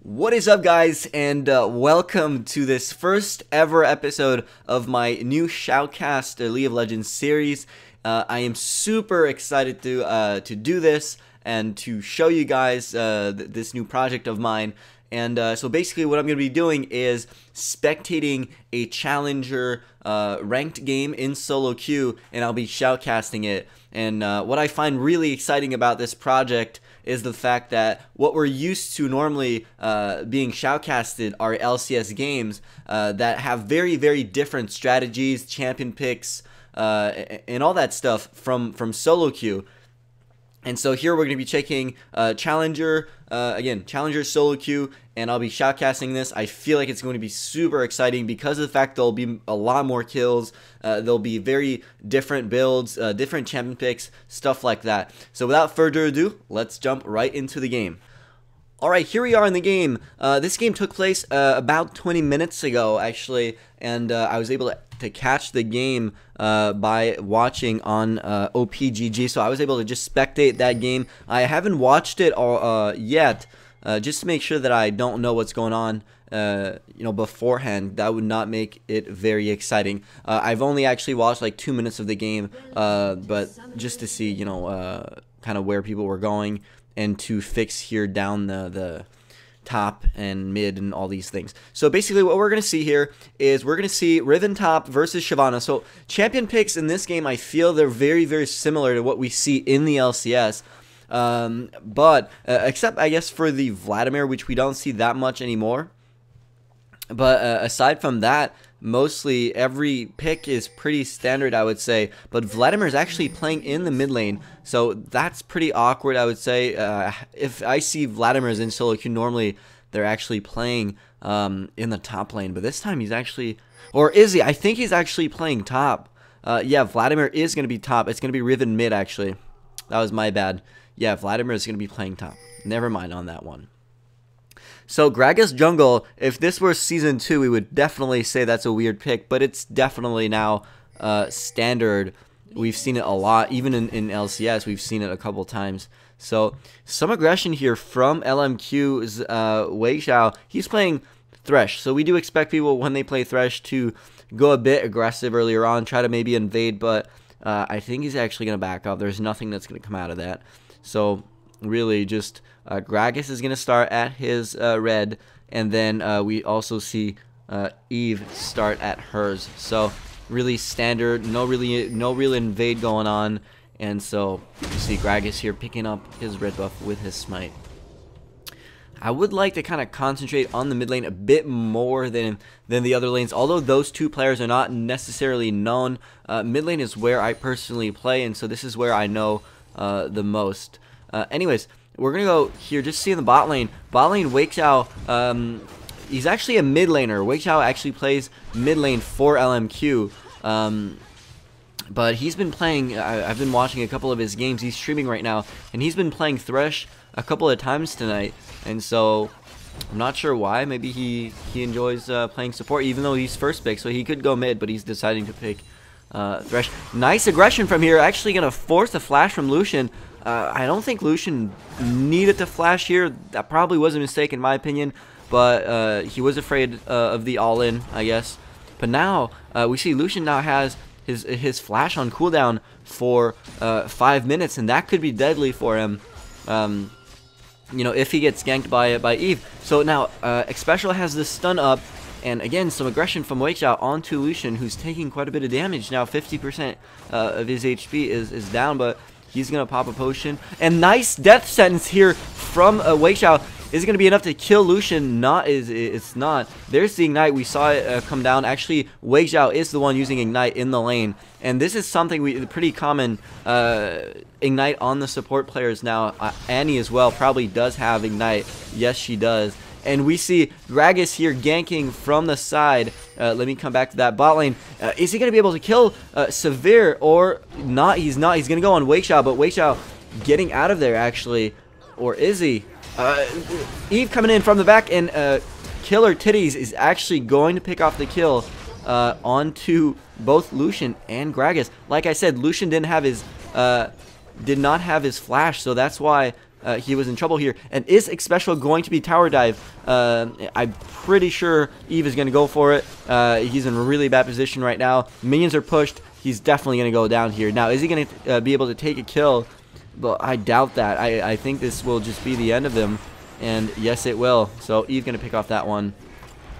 What is up, guys, and welcome to this first ever episode of my new Shoutcast League of Legends series. I am super excited to do this and to show you guys this new project of mine. And so basically what I'm going to be doing is spectating a challenger ranked game in solo queue, and I'll be shoutcasting it. And what I find really exciting about this project is the fact that what we're used to normally being shoutcasted are LCS games that have very, very different strategies, champion picks, and all that stuff from solo queue. And so here we're going to be checking Challenger, again, Challenger solo queue, and I'll be shoutcasting this. I feel like it's going to be super exciting because of the fact there'll be a lot more kills, there'll be very different builds, different champion picks, stuff like that. So without further ado, let's jump right into the game. Alright, here we are in the game. This game took place about 20 minutes ago, actually, and I was able to catch the game by watching on OPGG, so I was able to just spectate that game. I haven't watched it yet, just to make sure that I don't know what's going on, beforehand. That would not make it very exciting. I've only actually watched like 2 minutes of the game, but just to see, kind of where people were going, and to fix here down the top and mid and all these things. So basically what we're going to see here is we're going to see Riven top versus Shyvana. So champion picks in this game, I feel they're very, very similar to what we see in the LCS. But except I guess for the Vladimir, which we don't see that much anymore. But aside from that, mostly every pick is pretty standard, I would say. But Vladimir is actually playing in the mid lane, so that's pretty awkward, I would say. If I see Vladimir's in solo queue, normally they're actually playing in the top lane. But this time he's actually, or is he? I think he's actually playing top. Yeah, Vladimir is going to be top. It's going to be Riven mid, actually. That was my bad. Yeah, Vladimir is going to be playing top. Never mind on that one. So Gragas jungle, if this were season 2, we would definitely say that's a weird pick, but it's definitely now standard. We've seen it a lot, even in LCS, we've seen it a couple times. So some aggression here from LMQ's WeiXiao. He's playing Thresh, so we do expect people when they play Thresh to go a bit aggressive earlier on, try to maybe invade, but I think he's actually going to back up. There's nothing that's going to come out of that. So really just Gragas is going to start at his red, and then we also see Eve start at hers. So really standard, no real invade going on, and so you see Gragas here picking up his red buff with his smite. I would like to kind of concentrate on the mid lane a bit more than the other lanes, although those two players are not necessarily known. Mid lane is where I personally play, and so this is where I know the most. Anyways, we're going to go here, just see in the bot lane. Bot lane, WeiXiao, he's actually a mid laner. WeiXiao actually plays mid lane for LMQ. But he's been playing, I've been watching a couple of his games. He's streaming right now, and he's been playing Thresh a couple of times tonight. And so, I'm not sure why. Maybe he enjoys playing support, even though he's first pick. So he could go mid, but he's deciding to pick Thresh. Nice aggression from here. Actually going to force a flash from Lucian. I don't think Lucian needed to flash here. That probably was a mistake in my opinion, but he was afraid of the all-in, I guess. But now we see Lucian now has his flash on cooldown for 5 minutes, and that could be deadly for him. If he gets ganked by Eve. So now Xpecial has the stun up, and again some aggression from WeiXiao onto Lucian, who's taking quite a bit of damage now. 50% of his HP is down, but he's going to pop a potion. And nice death sentence here from WeiXiao. Is it going to be enough to kill Lucian? It's not. There's the Ignite. We saw it come down. Actually, WeiXiao is the one using Ignite in the lane. And this is something pretty common. Ignite on the support players now. Annie as well probably does have Ignite. Yes, she does. And we see Gragas here ganking from the side. Let me come back to that bot lane. Is he going to be able to kill Severe or not? He's not. He's going to go on WeiXiao, but WeiXiao getting out of there actually. Or is he? Eve coming in from the back, and Killer Titties is actually going to pick off the kill onto both Lucian and Gragas. Like I said, Lucian did not have his flash, so that's why he was in trouble here. And is Xpecial going to be tower dive? I'm pretty sure Eve is going to go for it. He's in a really bad position right now. Minions are pushed. He's definitely going to go down here. Now, is he going to be able to take a kill? But I doubt that. I think this will just be the end of him. And yes, it will. So Eve going to pick off that one.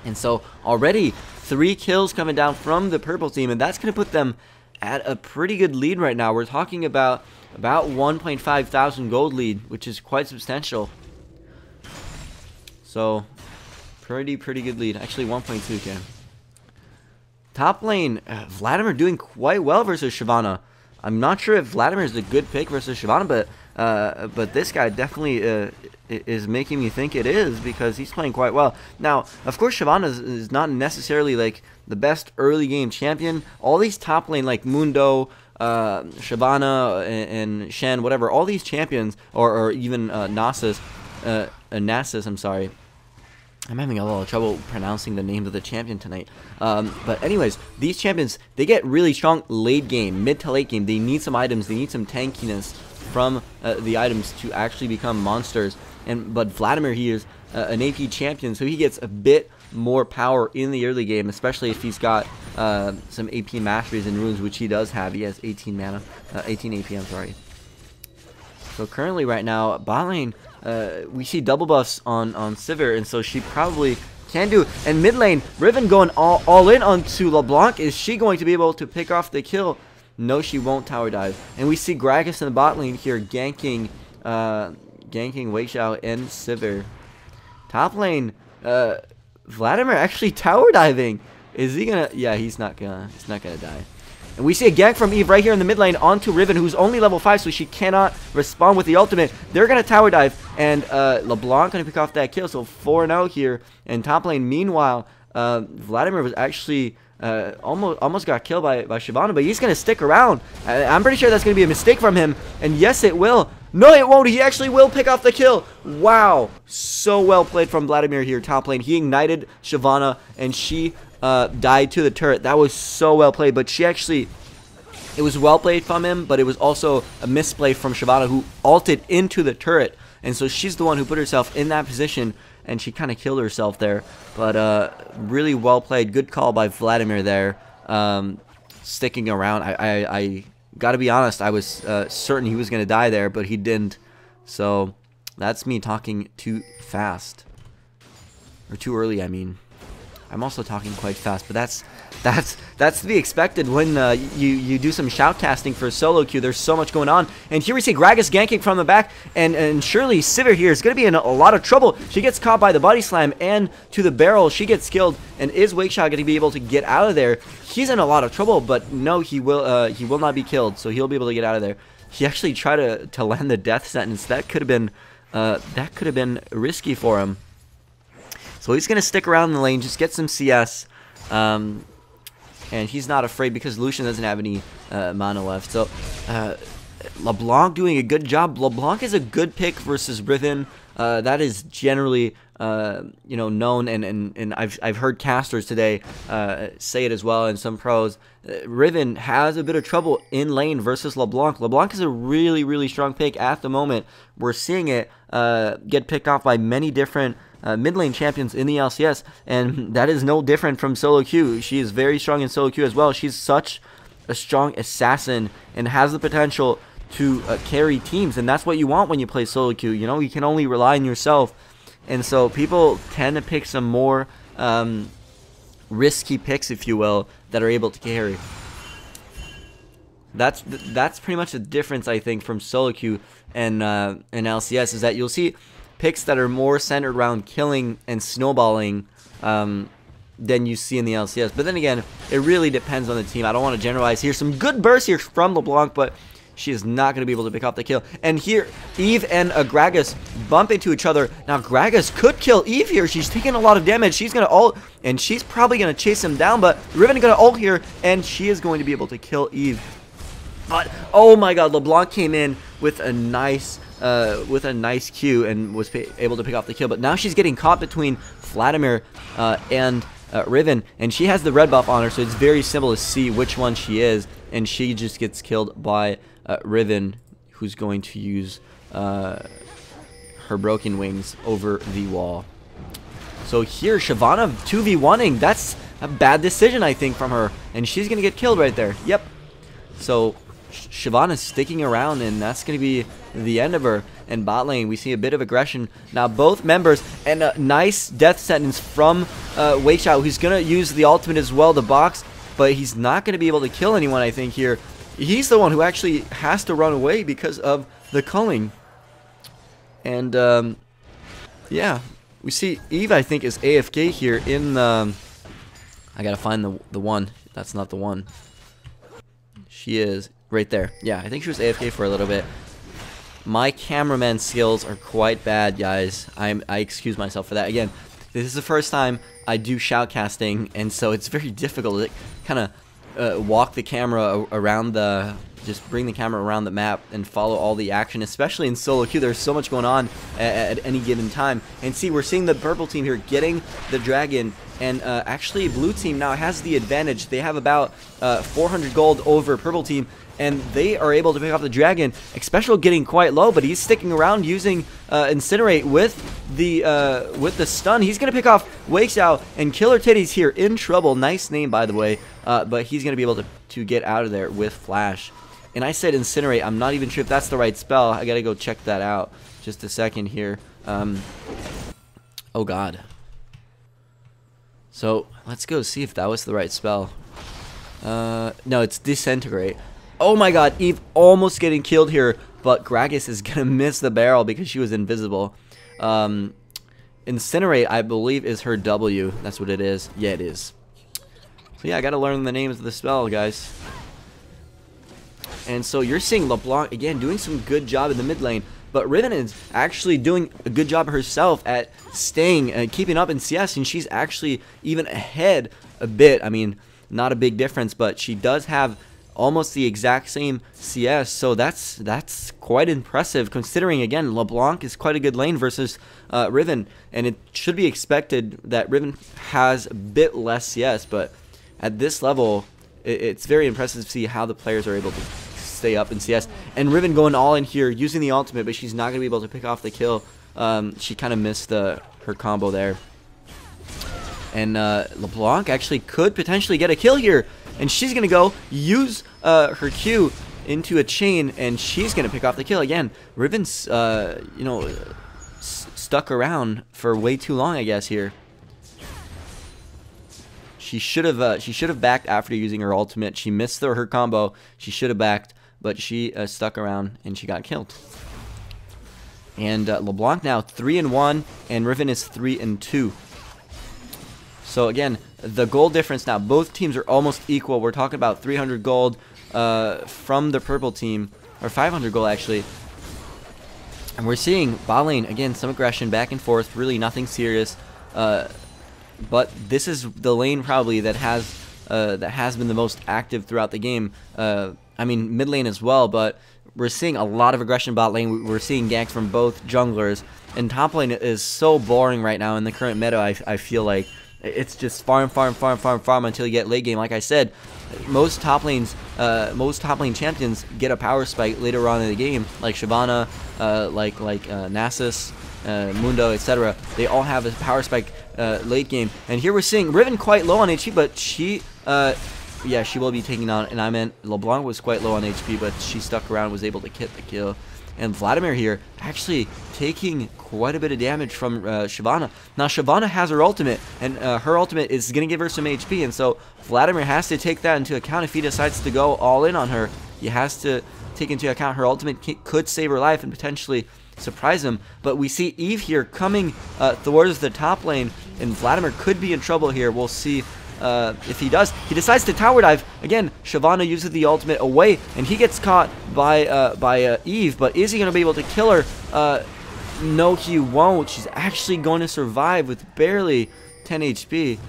And so already 3 kills coming down from the purple team. And that's going to put them at a pretty good lead right now. We're talking about 1.5 thousand gold lead, which is quite substantial. So pretty good lead. Actually 1.2k. Top lane, Vladimir doing quite well versus Shyvana. I'm not sure if Vladimir is a good pick versus Shyvana, but this guy definitely is making me think it is, because he's playing quite well. Now, of course, Shyvana is not necessarily like the best early game champion. All these top lane like Mundo, Shyvana, and Shen, whatever, all these champions, or even Nasus, I'm sorry. I'm having a lot of trouble pronouncing the name of the champion tonight. But anyways, these champions, they get really strong late game, mid to late game. They need some items, they need some tankiness from the items to actually become monsters. But Vladimir, he is an AP champion, so he gets a bit more power in the early game, especially if he's got some AP masteries and runes, which he does have. He has 18 mana, 18 AP, I'm sorry. So currently right now, bot lane, we see double buffs on Sivir, and so she probably can do. And mid lane, Riven going all in onto LeBlanc. Is she going to be able to pick off the kill? No, she won't tower dive. And we see Gragas in the bot lane here ganking WeiXiao and Sivir. Top lane, Vladimir actually tower diving. Is he gonna? Yeah, he's not gonna die. And we see a gank from Eve right here in the mid lane onto Riven, who's only level 5, so she cannot respond with the ultimate. They're going to tower dive, and LeBlanc going to pick off that kill, so 4-0 here. And top lane, meanwhile, Vladimir was actually almost got killed by Shyvana, but he's going to stick around. I'm pretty sure that's going to be a mistake from him, and yes, it will. No, it won't. He actually will pick off the kill. Wow. So well played from Vladimir here, top lane. He ignited Shyvana, and she died to the turret. That was so well played, but she actually, it was well played from him, but it was also a misplay from Shyvana, who ulted into the turret, and so she's the one who put herself in that position, and she kind of killed herself there. But really well played. Good call by Vladimir there, sticking around. I gotta be honest, I was certain he was gonna die there, but he didn't. So that's me talking too fast, or too early, I mean. I'm also talking quite fast, but that's to be expected when you do some shoutcasting for solo queue. There's so much going on, and here we see Gragas ganking from the back, and surely Sivir here is going to be in a lot of trouble. She gets caught by the body slam and to the barrel. She gets killed, and is WeiXiao going to be able to get out of there? He's in a lot of trouble, but no, he will not be killed, so he'll be able to get out of there. He actually tried to land the death sentence. That could have been risky for him. So he's going to stick around in the lane, just get some CS, and he's not afraid because Lucian doesn't have any mana left. So LeBlanc doing a good job. LeBlanc is a good pick versus Riven. That is generally known, and I've heard casters today say it as well, and some pros. Riven has a bit of trouble in lane versus LeBlanc. LeBlanc is a really strong pick at the moment. We're seeing it get picked off by many different mid lane champions in the LCS, and that is no different from solo queue. She is very strong in solo queue as well. She's such a strong assassin and has the potential to carry teams, and that's what you want when you play solo queue. You know, you can only rely on yourself, and so people tend to pick some more risky picks, if you will, that are able to carry. That's pretty much the difference, I think, from solo queue and LCS, is that you'll see picks that are more centered around killing and snowballing than you see in the LCS. But then again, it really depends on the team. I don't want to generalize here. Some good bursts here from LeBlanc, but she is not going to be able to pick up the kill. And here, Eve and Gragas bump into each other. Now, Gragas could kill Eve here. She's taking a lot of damage. She's going to ult, and she's probably going to chase him down. But Riven is going to ult here, and she is going to be able to kill Eve. But, oh my god, LeBlanc came in with a nice Q and was able to pick off the kill. But now she's getting caught between Vladimir and Riven, and she has the red buff on her, so it's very simple to see which one she is, and she just gets killed by Riven, who's going to use her broken wings over the wall. So here, Shyvana 2v1ing. That's a bad decision, I think, from her. And she's going to get killed right there. Yep. So Shyvana's sticking around, and that's going to be the end of her. And bot lane, we see a bit of aggression. Now both members, and a nice death sentence from WeiXiao, who's going to use the ultimate as well, the box. But he's not going to be able to kill anyone, I think, here. He's the one who actually has to run away because of the culling. And, yeah. We see Eve, I think, is AFK here in the... I gotta find the one. That's not the one. She is right there. Yeah, I think she was AFK for a little bit. My cameraman skills are quite bad, guys. I excuse myself for that. Again, this is the first time I do shoutcasting, and so it's very difficult to kind of walk the camera around the... Just bring the camera around the map and follow all the action, especially in solo queue. There's so much going on at any given time. And see, we're seeing the purple team here getting the dragon, and actually blue team now has the advantage. They have about 400 gold over purple team, and they are able to pick off the dragon. Xpecial getting quite low, but he's sticking around using Incinerate with the stun. He's gonna pick off WeiXiao, and Killer Titties here in trouble. Nice name, by the way, but he's gonna be able to get out of there with Flash. And I said Incinerate. I'm not even sure if that's the right spell. I gotta go check that out. Just a second here. Oh god. So let's go see if that was the right spell. No, it's Disintegrate. Oh my god, Eve almost getting killed here, but Gragas is gonna miss the barrel because she was invisible. Incinerate, I believe, is her W. That's what it is. Yeah, it is. So yeah, I gotta learn the names of the spell, guys. And so you're seeing LeBlanc, again, doing some good job in the mid lane. But Riven is actually doing a good job herself at staying and keeping up in CS. And she's actually even ahead a bit. I mean, not a big difference, but she does have almost the exact same CS. So that's quite impressive, considering, again, LeBlanc is quite a good lane versus Riven. And it should be expected that Riven has a bit less CS. But at this level, it's very impressive to see how the players are able to stay up in CS. And Riven going all in here, using the ultimate, but she's not going to be able to pick off the kill. She kind of missed her combo there. And LeBlanc actually could potentially get a kill here. And she's going to go use her Q into a chain, and she's going to pick off the kill. Again, Riven's, you know, stuck around for way too long, I guess, here. She should have backed after using her ultimate. She missed her combo. She should have backed, but she stuck around and she got killed. And LeBlanc now 3-1, and Riven is 3-2. So again, the gold difference now, both teams are almost equal. We're talking about 300 gold from the purple team, or 500 gold actually. And we're seeing bot lane, again, some aggression back and forth, really nothing serious. But this is the lane probably that has been the most active throughout the game. I mean, mid lane as well, but we're seeing a lot of aggression bot lane. We're seeing ganks from both junglers, and top lane is so boring right now in the current meta. I feel like it's just farm until you get late game. Like I said, most top lane champions get a power spike later on in the game, like Shyvana, like Nasus, Mundo, etc. They all have a power spike late game. And here we're seeing Riven quite low on HP, but she yeah, she will be taking on, and I meant LeBlanc was quite low on HP, but she stuck around, was able to get the kill. And Vladimir here actually taking quite a bit of damage from Shyvana. Now Shyvana has her ultimate, and her ultimate is going to give her some HP, and so Vladimir has to take that into account if he decides to go all in on her. He has to take into account her ultimate could save her life and potentially surprise him. But we see Eve here coming towards the top lane, and Vladimir could be in trouble here. We'll see if he does. He decides to tower dive. Again, Shyvana uses the ultimate away, and he gets caught by Eve, but is he going to be able to kill her? No, he won't. She's actually going to survive with barely 10 HP.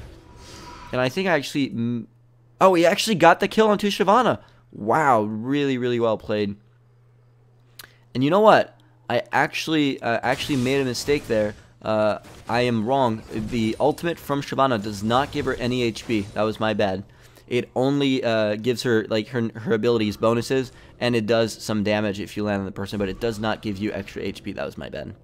And I think oh, he actually got the kill onto Shyvana. Wow, really, really well played. And you know what? I actually made a mistake there. I am wrong. The ultimate from Shyvana does not give her any HP. That was my bad. It only gives her like her abilities bonuses, and it does some damage if you land on the person, but it does not give you extra HP. That was my bad.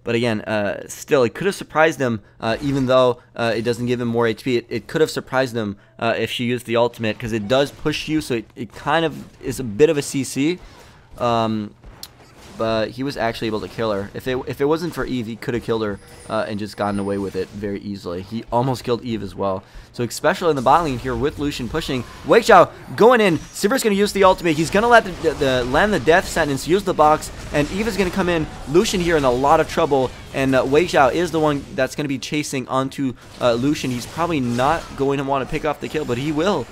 But again, still, it could have surprised him, even though it doesn't give him more HP. It could have surprised him if she used the ultimate, because it does push you, so it kind of is a bit of a CC. But he was actually able to kill her. If it wasn't for Eve, he could have killed her and just gotten away with it very easily. He almost killed Eve as well. So Xpecial in the bot lane here with Lucian pushing. WeiXiao going in. Sivir's going to use the ultimate. He's going to let land the death sentence, use the box, and Eve is going to come in. Lucian here in a lot of trouble, and WeiXiao is the one that's going to be chasing onto Lucian. He's probably not going to want to pick off the kill, but he will.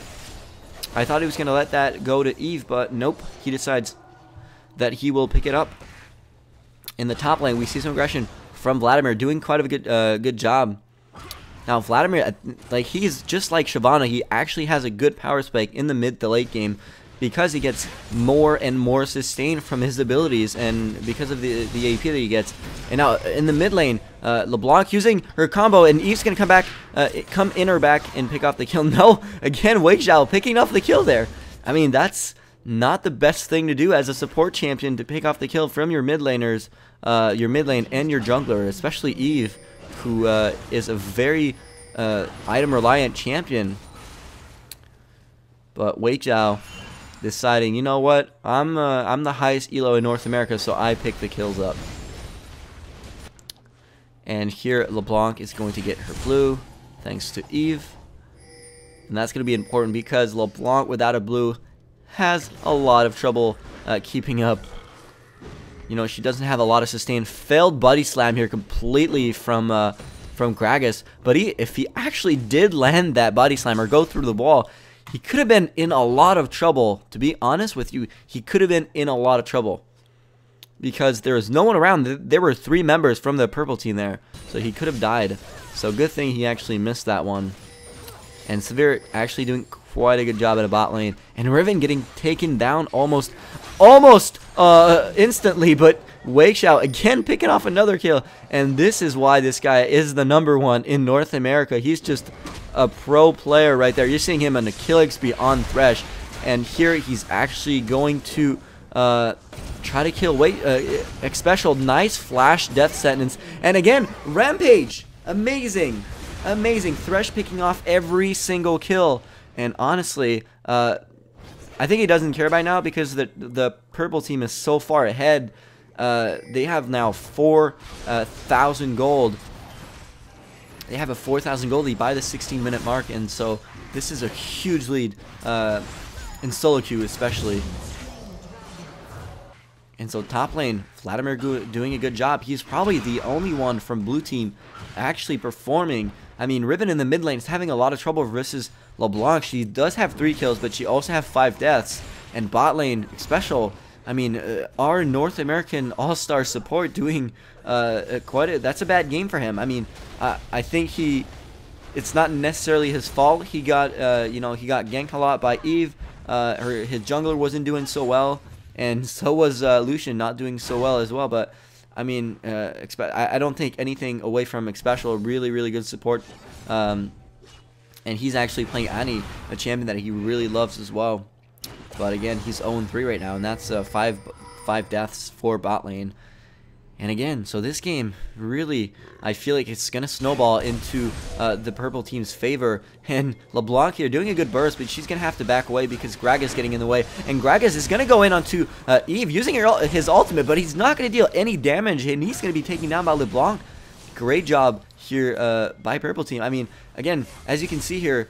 I thought he was going to let that go to Eve, but nope. He decides that he will pick it up. In the top lane, we see some aggression from Vladimir, doing quite a good job. Now, Vladimir, like, he's just like Shyvana. He actually has a good power spike in the mid to late game because he gets more and more sustain from his abilities and because of the AP that he gets. And now, in the mid lane, LeBlanc using her combo, and Eve's going to come back, come in her back and pick off the kill. No, again, WeiXiao picking off the kill there. I mean, that's not the best thing to do as a support champion, to pick off the kill from your mid laners, your mid lane and your jungler, especially Eve, who is a very item reliant champion. But WeiXiao deciding, you know what, I'm the highest elo in North America, so I pick the kills up. And here LeBlanc is going to get her blue thanks to Eve, and that's going to be important because LeBlanc without a blue has a lot of trouble keeping up. You know, she doesn't have a lot of sustain. Failed body slam here completely from Gragas. But if he actually did land that body slam or go through the wall, he could have been in a lot of trouble. To be honest with you, he could have been in a lot of trouble because there was no one around. There were 3 members from the purple team there, so he could have died. So good thing he actually missed that one. And Sivir actually doing quite a good job at a bot lane, and Riven getting taken down almost instantly, but WeiXiao again picking off another kill, and this is why this guy is the #1 in North America. He's just a pro player right there. You're seeing him on the kill XP on Thresh, and here he's actually going to try to kill Xpecial. Nice flash death sentence, and again Rampage, amazing Thresh picking off every single kill. And honestly, I think he doesn't care by now because the purple team is so far ahead. They have now 4,000 gold. They have a 4,000 gold lead by the 16-minute mark, and so this is a huge lead in solo queue especially. And so top lane, Vladimir doing a good job. He's probably the only one from blue team actually performing. I mean, Riven in the mid lane is having a lot of trouble versus LeBlanc. She does have 3 kills, but she also has 5 deaths. And bot lane, Xpecial, I mean, our North American all-star support doing that's a bad game for him. I mean, I think it's not necessarily his fault. He got, he got ganked a lot by Eve. His jungler wasn't doing so well, and so was Lucian not doing so well as well. But I mean, I don't think anything away from Xpecial. Really good support. And he's actually playing Annie, a champion that he really loves as well. But again, he's 0-3 right now, and that's 5 deaths for bot lane. And again, so this game, really, I feel like it's going to snowball into the purple team's favor. And LeBlanc here doing a good burst, but she's going to have to back away because Gragas is getting in the way. And Gragas is going to go in onto Eve using his ultimate, but he's not going to deal any damage, and he's going to be taken down by LeBlanc. Great job here by purple team. I mean, again, as you can see here,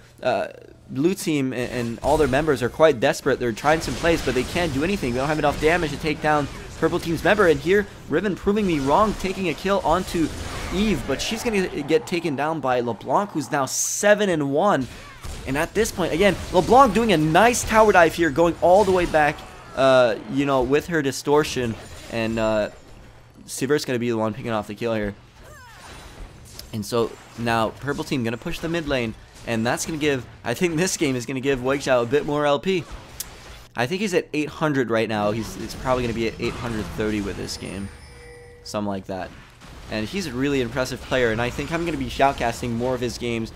blue team and all their members are quite desperate. They're trying some plays, but they can't do anything. They don't have enough damage to take down purple team's member. And here, Riven proving me wrong, taking a kill onto Eve, but she's going to get taken down by LeBlanc, who's now 7-1. And at this point, again, LeBlanc doing a nice tower dive here, going all the way back, with her distortion. And Sivir's going to be the one picking off the kill here. And so now purple team going to push the mid lane, and that's going to give, I think this game is going to give WeiXiao a bit more LP. I think he's at 800 right now. He's probably going to be at 830 with this game, something like that. And he's a really impressive player, and I think I'm going to be shoutcasting more of his games.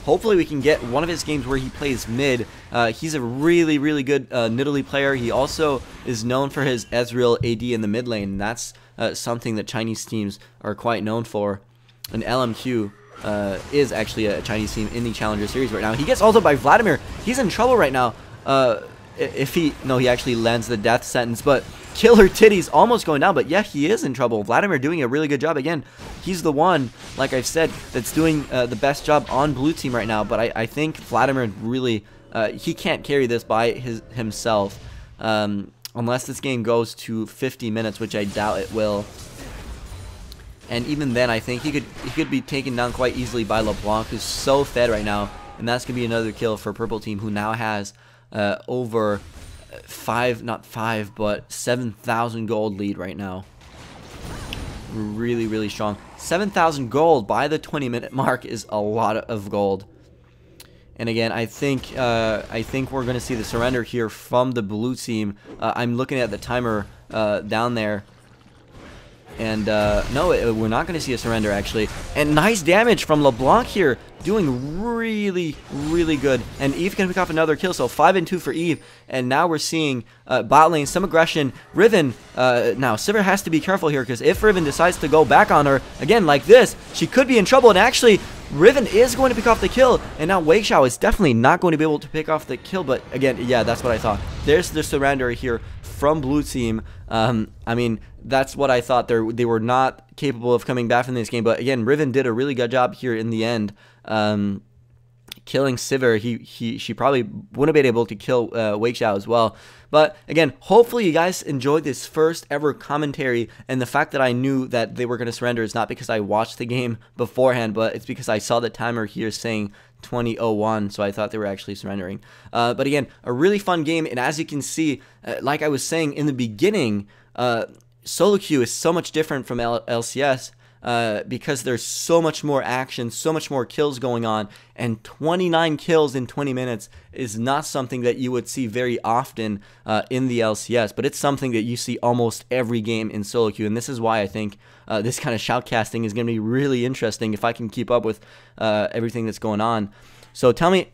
Hopefully we can get one of his games where he plays mid. He's a really good Nidalee player. He also is known for his Ezreal AD in the mid lane, and that's something that Chinese teams are quite known for. And LMQ is actually a Chinese team in the Challenger Series right now. He gets ulted by Vladimir. He's in trouble right now. He actually lands the death sentence, but Killer Titty's almost going down, but yeah, he is in trouble. Vladimir doing a really good job. Again, he's the one, like I've said, that's doing the best job on blue team right now, but I think Vladimir really, he can't carry this by himself, unless this game goes to 50 minutes, which I doubt it will. And even then, I think he could be taken down quite easily by LeBlanc, who's so fed right now, and that's going to be another kill for purple team, who now has over 7,000 gold lead right now. Really, really strong. 7,000 gold by the 20-minute mark is a lot of gold. And again, I think we're going to see the surrender here from the blue team. I'm looking at the timer down there. And no, we're not going to see a surrender, actually. And nice damage from LeBlanc here, doing really, really good. And Eve can pick off another kill, so 5 and 2 for Eve. And now we're seeing bot lane, some aggression. Riven, now Sivir has to be careful here, because if Riven decides to go back on her, again, like this, she could be in trouble. And actually, Riven is going to pick off the kill. And now WeiXiao is definitely not going to be able to pick off the kill. But again, yeah, that's what I thought. There's the surrender here from blue team. I mean, that's what I thought. They were not capable of coming back from this game. But again, Riven did a really good job here in the end, killing Sivir. She probably wouldn't have been able to kill WeiXiao as well. But again, hopefully you guys enjoyed this first ever commentary, and the fact that I knew that they were going to surrender is not because I watched the game beforehand, but it's because I saw the timer here saying 20:01, so I thought they were actually surrendering. But again, a really fun game, and as you can see, like I was saying in the beginning, solo queue is so much different from LCS because there's so much more action, so much more kills going on, and 29 kills in 20 minutes is not something that you would see very often in the LCS, but it's something that you see almost every game in solo queue, and this is why I think this kind of shoutcasting is going to be really interesting if I can keep up with everything that's going on. So tell me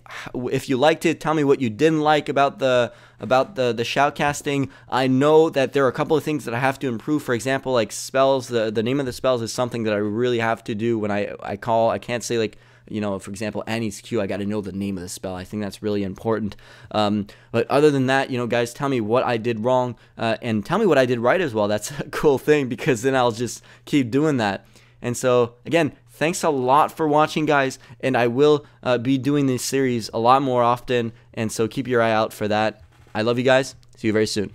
if you liked it. Tell me what you didn't like about the shoutcasting. I know that there are a couple of things that I have to improve. For example, like spells. The name of the spells is something that I really have to do when I call. I can't say, like, you know, for example, Annie's Q. I got to know the name of the spell. I think that's really important. But other than that, you know, guys, tell me what I did wrong and tell me what I did right as well. That's a cool thing, because then I'll just keep doing that. And so again, thanks a lot for watching, guys, and I will be doing this series a lot more often, and so keep your eye out for that. I love you guys. See you very soon.